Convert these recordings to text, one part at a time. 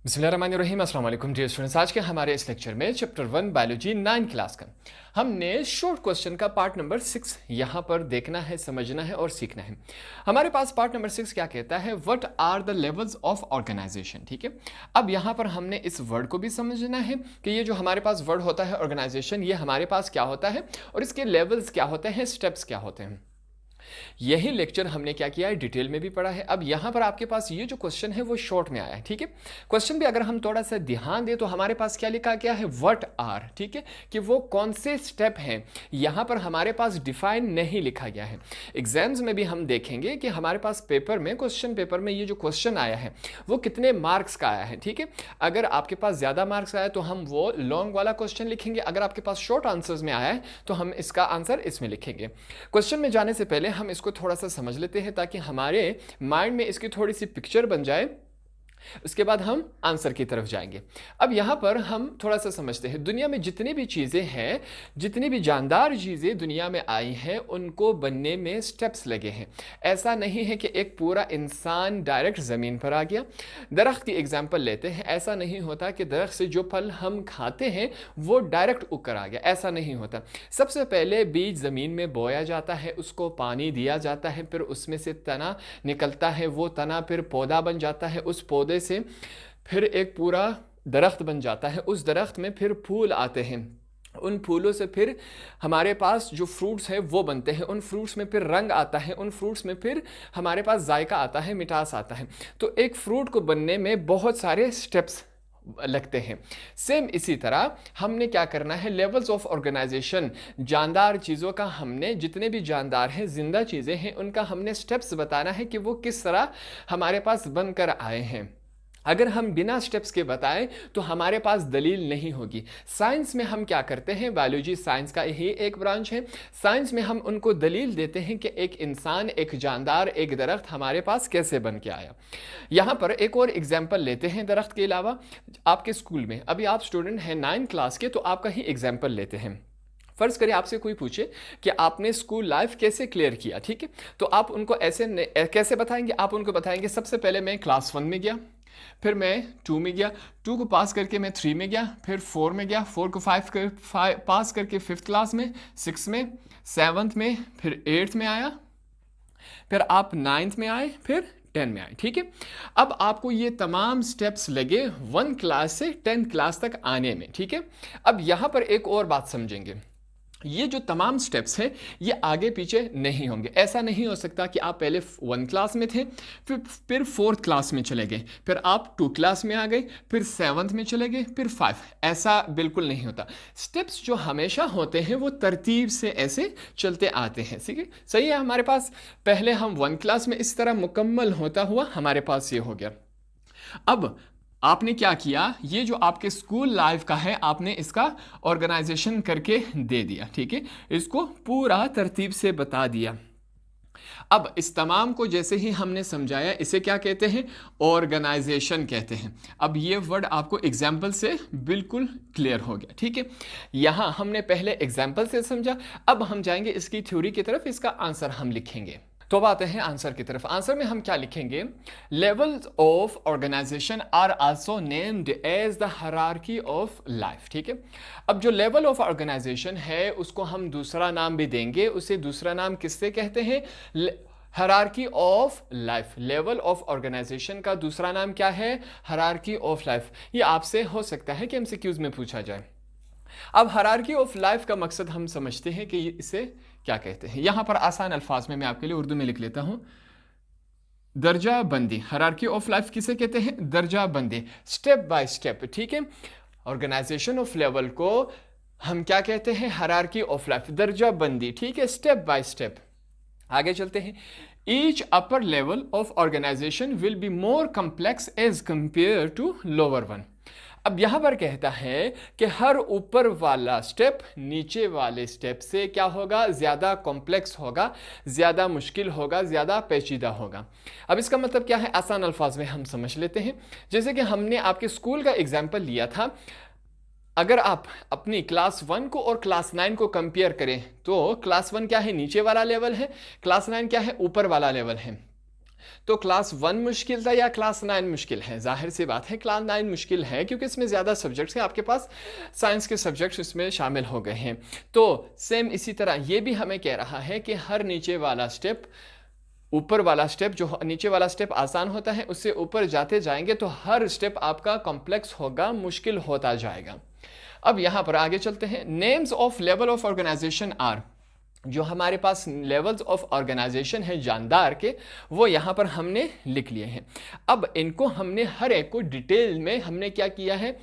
बिस्मिल्लाहिर्रहमानिर्रहीम। अस्सलाम वालेकुम डियर स्टूडेंट्स। आज के हमारे इस लेक्चर में चैप्टर 1 बायोलॉजी 9 क्लास का हमने शॉर्ट क्वेश्चन का पार्ट नंबर 6 यहाँ पर देखना है, समझना है और सीखना है। हमारे पास पार्ट नंबर 6 क्या कहता है, what are the levels of organisation. ठीक है, अब यहाँ पर हमने इस वर्ड को भी समझना है कि ये जो हमारे पास वर्ड होता है ऑर्गेनाइजेशन, ये हमारे पास क्या होता है और इसके लेवल्स क्या होते हैं, स्टेप्स क्या होते हैं। यही लेक्चर हमने क्या किया है, डिटेल में भी पढ़ा है। अब यहां पर आपके पास ये जो क्वेश्चन है वो शॉर्ट में आया है। ठीक है, क्वेश्चन भी अगर हम थोड़ा सा ध्यान दें तो हमारे पास क्या लिखा गया है, व्हाट आर। ठीक है, कि वो कौन से स्टेप हैं, यहां पर हमारे पास डिफाइन नहीं लिखा गया है। एग्जाम्स में भी हम देखेंगे कि हमारे पास पेपर में, क्वेश्चन पेपर में ये जो क्वेश्चन आया है वो कितने मार्क्स का आया है। ठीक है, अगर आपके पास ज्यादा मार्क्स आया तो हम वो लॉन्ग वाला क्वेश्चन लिखेंगे, अगर आपके पास शॉर्ट आंसर्स में आया है तो हम इसका आंसर इसमें लिखेंगे। क्वेश्चन में जाने से पहले हम इसको थोड़ा सा समझ लेते हैं ताकि हमारे माइंड में इसकी थोड़ी सी पिक्चर बन जाए, उसके बाद हम आंसर की तरफ जाएंगे। अब यहां पर हम थोड़ा सा समझते हैं, दुनिया में जितनी भी चीजें हैं, जितनी भी जानदार चीजें दुनिया में आई हैं, उनको बनने में स्टेप्स लगे हैं। ऐसा नहीं है कि एक पूरा इंसान डायरेक्ट जमीन पर आ गया। दरख्त की एग्जांपल लेते हैं, ऐसा नहीं होता कि दरख्त से जो फल हम खाते हैं वो डायरेक्ट उगकर आ गया, ऐसा नहीं होता। सबसे पहले बीज जमीन में बोया जाता है, उसको पानी दिया जाता है, फिर उसमें से तना निकलता है, वो तना फिर पौधा बन जाता है, उस पौधे से फिर एक पूरा दरख्त बन जाता है, उस दरख्त में फिर फूल आते हैं, उन फूलों से फिर हमारे पास जो फ्रूट्स हैं वो बनते हैं, उन फ्रूट्स में फिर रंग आता है, उन फ्रूट्स में फिर हमारे पास जायका आता है, मिठास आता है। तो एक फ्रूट को बनने में बहुत सारे स्टेप्स लगते हैं। सेम इसी तरह हमने क्या करना है, लेवल्स ऑफ ऑर्गेनाइजेशन, जानदार चीज़ों का, हमने जितने भी जानदार हैं, जिंदा चीज़ें हैं, उनका हमने स्टेप्स बताना है कि वो किस तरह हमारे पास बनकर आए हैं। अगर हम बिना स्टेप्स के बताएं तो हमारे पास दलील नहीं होगी। साइंस में हम क्या करते हैं, बायोलॉजी साइंस का ही एक ब्रांच है, साइंस में हम उनको दलील देते हैं कि एक इंसान, एक जानदार, एक दरख्त हमारे पास कैसे बन के आया। यहाँ पर एक और एग्जाम्पल लेते हैं दरख्त के अलावा। आपके स्कूल में अभी आप स्टूडेंट हैं 9 क्लास के, तो आपका ही एग्जाम्पल लेते हैं। फर्ज करिए आपसे कोई पूछे कि आपने स्कूल लाइफ कैसे क्लियर किया। ठीक है, तो आप उनको कैसे बताएंगे, आप उनको बताएंगे सबसे पहले मैं क्लास 1 में गया, फिर मैं 2 में गया, 2 को पास करके मैं 3 में गया, फिर 4 में गया, 4 को 5 पास करके 5th क्लास में, 6 में, 7th में, फिर 8th में आया, फिर आप 9th में आए, फिर 10 में आए। ठीक है, अब आपको ये तमाम स्टेप्स लगे 1 क्लास से 10th क्लास तक आने में। ठीक है, अब यहां पर एक और बात समझेंगे, ये जो तमाम स्टेप्स हैं ये आगे पीछे नहीं होंगे। ऐसा नहीं हो सकता कि आप पहले 1 क्लास में थे, फिर 4th क्लास में चले गए, फिर आप 2 क्लास में आ गए, फिर 7th में चले गए, फिर 5। ऐसा बिल्कुल नहीं होता। स्टेप्स जो हमेशा होते हैं वो तरतीब से ऐसे चलते आते हैं। ठीक है, सही है। हमारे पास पहले हम 1 क्लास में इस तरह मुकम्मल होता हुआ हमारे पास ये हो गया। अब आपने क्या किया, ये जो आपके स्कूल लाइफ का है आपने इसका ऑर्गेनाइजेशन करके दे दिया। ठीक है, इसको पूरा तरतीब से बता दिया। अब इस तमाम को जैसे ही हमने समझाया, इसे क्या कहते हैं, ऑर्गेनाइजेशन कहते हैं। अब ये वर्ड आपको एग्जाम्पल से बिल्कुल क्लियर हो गया। ठीक है, यहां हमने पहले एग्जाम्पल से समझा, अब हम जाएंगे इसकी थ्योरी की तरफ, इसका आंसर हम लिखेंगे। तो अब आते हैं आंसर की तरफ। आंसर में हम क्या लिखेंगे, levels of organisation are also named as the hierarchy of life. ठीक है, अब जो लेवल ऑफ ऑर्गेनाइजेशन है उसको हम दूसरा नाम भी देंगे, उसे दूसरा नाम किससे कहते हैं, hierarchy of life. Level of organisation का दूसरा नाम क्या है, हायरार्की ऑफ लाइफ। ये आपसे हो सकता है कि एमसीक्यूज में पूछा जाए। अब हायरार्की ऑफ लाइफ का मकसद हम समझते हैं कि इसे क्या कहते हैं। यहां पर आसान अल्फाज में मैं आपके लिए उर्दू में लिख लेता हूं, दर्जा बंदी। हायरार्की ऑफ लाइफ किसे कहते हैं, दर्जा बंदी, स्टेप बाय स्टेप। ठीक है, ऑर्गेनाइजेशन ऑफ लेवल को हम क्या कहते हैं, हायरार्की ऑफ लाइफ, दर्जा बंदी। ठीक है, स्टेप बाय स्टेप। आगे चलते हैं। Each upper level of organisation will be more complex as compare to lower one. अब यहां पर कहता है कि हर ऊपर वाला स्टेप नीचे वाले स्टेप से क्या होगा, ज्यादा कॉम्प्लेक्स होगा, ज्यादा मुश्किल होगा, ज्यादा पेचीदा होगा। अब इसका मतलब क्या है, आसान अल्फाज में हम समझ लेते हैं। जैसे कि हमने आपके स्कूल का एग्जाम्पल लिया था, अगर आप अपनी क्लास 1 को और क्लास 9 को कंपेयर करें तो क्लास 1 क्या है, नीचे वाला लेवल है, क्लास 9 क्या है, ऊपर वाला लेवल है। तो क्लास 1 मुश्किल था या क्लास 9 मुश्किल है? ज़ाहिर सी बात है क्लास 9 मुश्किल है, क्योंकि इसमें ज़्यादा सब्जेक्ट्स हैं, आपके पास साइंस के सब्जेक्ट्स इसमें शामिल हो गए हैं। तो सेम इसी तरह ये भी हमें कह रहा है कि हर नीचे वाला स्टेप, ऊपर वाला स्टेप, जो नीचे वाला स्टेप आसान होता है उससे ऊपर जाते जाएंगे तो हर स्टेप आपका कॉम्प्लेक्स होगा, मुश्किल होता जाएगा। अब यहां पर आगे चलते हैं। Names of level of organisation are, जो हमारे पास लेवल्स ऑफ ऑर्गेनाइजेशन है जानदार के, वो यहाँ पर हमने लिख लिए हैं। अब इनको हमने हर एक को डिटेल में हमने क्या किया है,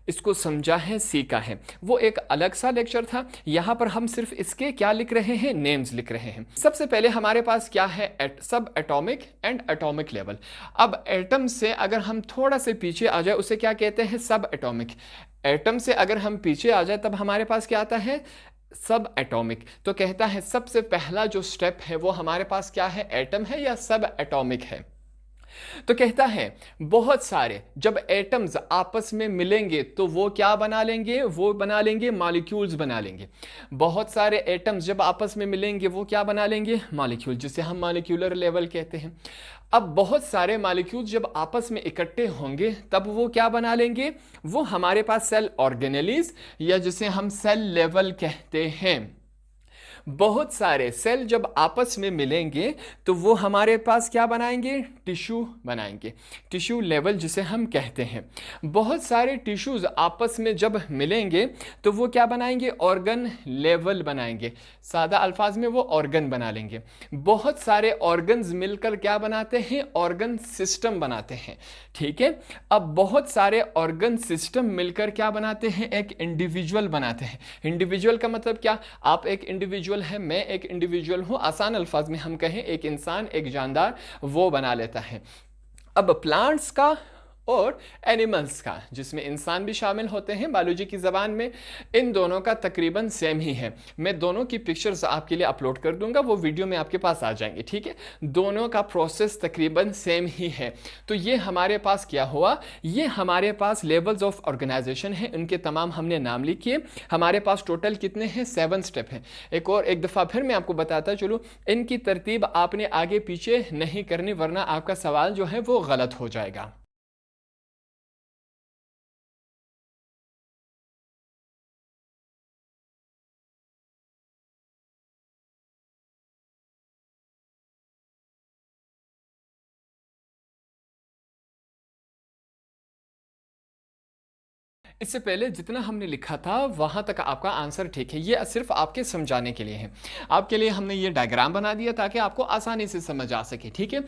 इसको समझा है, सीखा है। वो एक अलग सा लेक्चर था, यहाँ पर हम सिर्फ इसके क्या लिख रहे हैं, नेम्स लिख रहे हैं। सबसे पहले हमारे पास क्या है, सब एटॉमिक एंड एटॉमिक लेवल। अब एटम से अगर हम थोड़ा से पीछे आ जाए उसे क्या कहते हैं, सब एटॉमिक। एटम से अगर हम पीछे आ जाए तब हमारे पास क्या आता है, सब एटॉमिक। तो कहता है सबसे पहला जो स्टेप है वो हमारे पास क्या है, एटम है या सब एटॉमिक है। तो कहता है बहुत सारे जब एटम्स आपस में मिलेंगे तो वो क्या बना लेंगे, वो बना लेंगे मॉलिक्यूल्स बना लेंगे। बहुत सारे एटम्स जब आपस में मिलेंगे वो क्या बना लेंगे, मॉलिक्यूल, जिसे हम मॉलिक्यूलर लेवल कहते हैं। अब बहुत सारे मॉलिक्यूल्स जब आपस में इकट्ठे होंगे तब वो क्या बना लेंगे, वो हमारे पास सेल ऑर्गेनेलीज या जिसे हम सेल लेवल कहते हैं। बहुत सारे सेल जब आपस में मिलेंगे तो वो हमारे पास क्या बनाएंगे, टिश्यू बनाएंगे, टिश्यू लेवल जिसे हम कहते हैं। बहुत सारे टिश्यूज आपस में जब मिलेंगे तो वो क्या बनाएंगे, ऑर्गन लेवल बनाएंगे, सादा अल्फाज में वो ऑर्गन बना लेंगे। बहुत सारे ऑर्गन्स मिलकर क्या बनाते हैं, ऑर्गन सिस्टम बनाते हैं। ठीक है, अब बहुत सारे ऑर्गन सिस्टम मिलकर क्या बनाते हैं, एक इंडिविजुअल बनाते हैं। इंडिविजुअल का मतलब क्या, आप एक इंडिविजुअल है, मैं एक इंडिविजुअल हूं, आसान अल्फाज में हम कहें एक इंसान, एक जानदार, वो बना लेता है। अब प्लांट्स का और एनिमल्स का, जिसमें इंसान भी शामिल होते हैं बायोलॉजी की ज़बान में, इन दोनों का तकरीबन सेम ही है। मैं दोनों की पिक्चर्स आपके लिए अपलोड कर दूंगा, वो वीडियो में आपके पास आ जाएंगे। ठीक है, दोनों का प्रोसेस तकरीबन सेम ही है। तो ये हमारे पास क्या हुआ, ये हमारे पास लेवल्स ऑफ ऑर्गेनाइजेशन है, उनके तमाम हमने नाम लिखिए। हमारे पास टोटल कितने हैं, 7 स्टेप हैं। एक दफ़ा फिर मैं आपको बताता चलूँ, इनकी तरतीब आपने आगे पीछे नहीं करनी, वरना आपका सवाल जो है वो गलत हो जाएगा। इससे पहले जितना हमने लिखा था वहाँ तक आपका आंसर ठीक है, ये सिर्फ आपके समझाने के लिए है। आपके लिए हमने ये डायग्राम बना दिया ताकि आपको आसानी से समझ आ सके। ठीक है,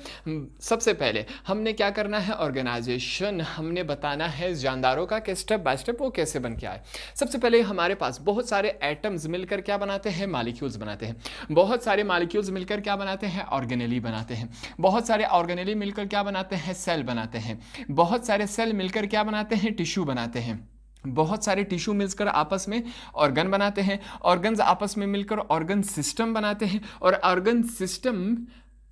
सबसे पहले हमने क्या करना है, ऑर्गेनाइजेशन हमने बताना है जानदारों का कि स्टेप बाय स्टेप वो कैसे बन के आए। सबसे पहले हमारे पास बहुत सारे एटम्स मिलकर क्या बनाते हैं, मॉलिक्यूल्स बनाते हैं। बहुत सारे मॉलिक्यूल्स मिलकर क्या बनाते हैं, ऑर्गेनेली बनाते हैं। बहुत सारे ऑर्गेनेली मिलकर क्या बनाते हैं, सेल बनाते हैं। बहुत सारे सेल मिलकर क्या बनाते हैं, टिश्यू बनाते हैं। बहुत सारे टिश्यू मिलकर आपस में ऑर्गन बनाते हैं। ऑर्गन्स आपस में मिलकर ऑर्गन सिस्टम बनाते हैं, और ऑर्गन सिस्टम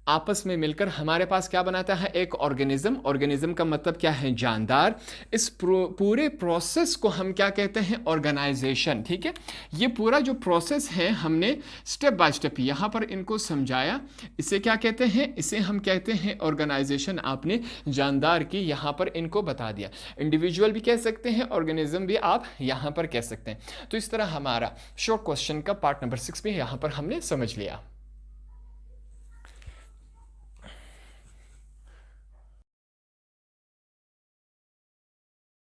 आपस में मिलकर हमारे पास क्या बनाता है, एक ऑर्गेनिज्म। ऑर्गेनिज्म का मतलब क्या है, जानदार। इस पूरे प्रोसेस को हम क्या कहते हैं, ऑर्गेनाइजेशन। ठीक है, ये पूरा जो प्रोसेस है हमने स्टेप बाय स्टेप यहाँ पर इनको समझाया। इसे क्या कहते हैं, इसे हम कहते हैं ऑर्गेनाइजेशन। आपने जानदार की यहाँ पर इनको बता दिया। इंडिविजुअल भी कह सकते हैं, ऑर्गेनिज्म भी आप यहाँ पर कह सकते हैं। तो इस तरह हमारा शॉर्ट क्वेश्चन का पार्ट नंबर 6 भी यहाँ पर हमने समझ लिया।